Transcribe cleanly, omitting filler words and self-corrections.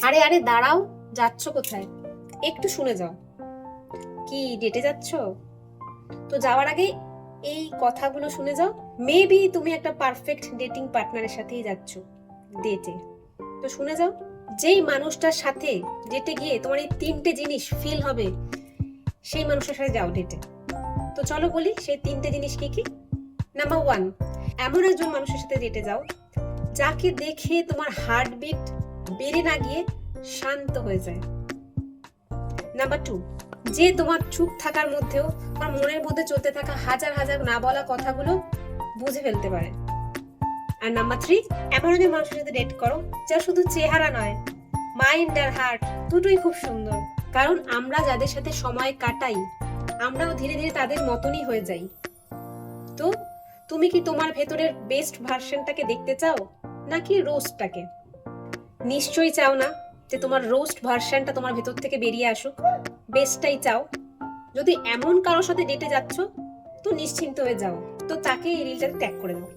আরে আরে দাঁড়াও, যাচ্ছ কোথায়? একটু শুনে যাও। কি ডেটে যাচ্ছ? তো যাওয়ার আগে এই কথাগুলো শুনে যাও। মেবি তুমি একটা পারফেক্ট ডেটিং পার্টনারের সাথেই যাচ্ছ ডেটে। তো শুনে যাও, যেই মানুষটার সাথে ডেটে গিয়ে তোমার এই তিনটে জিনিস ফিল হবে, সেই মানুষের সাথে যাও ডেটে। তো চলো বলি সেই তিনটে জিনিস কি কি। নাম্বার ওয়ান, এমন একজন মানুষের সাথে ডেটে যাও যাকে দেখে তোমার হার্টবিট বেড়ে না গিয়ে শান্ত হয়ে যায়। নাম্বার টু, যে তোমার চুপ থাকার মধ্যেও তোমার মনের মধ্যে চলতে থাকা হাজার হাজার না বলা কথাগুলো বুঝে ফেলতে পারে। আর নাম্বার থ্রি, এমন একজন মানুষের সাথে ডেট করো যা শুধু চেহারা নয়, মাইন্ড আর হার্ট দুটোই খুব সুন্দর। কারণ আমরা যাদের সাথে সময় কাটাই, আমরাও ধীরে ধীরে তাদের মতনই হয়ে যাই। তো তুমি কি তোমার ভেতরের বেস্ট ভার্সনটাকে দেখতে চাও, নাকি রোস্টটাকে? নিশ্চয়ই চাও না যে তোমার রোস্ট ভার্সনটা তোমার ভেতর থেকে বেরিয়ে আসুক, বেস্টটাই চাও। যদি এমন কারোর সাথে ডেটে যাচ্ছ, তো নিশ্চিন্ত হয়ে যাও, তো তাকে এই রিলটাতে ট্যাগ করে দাও।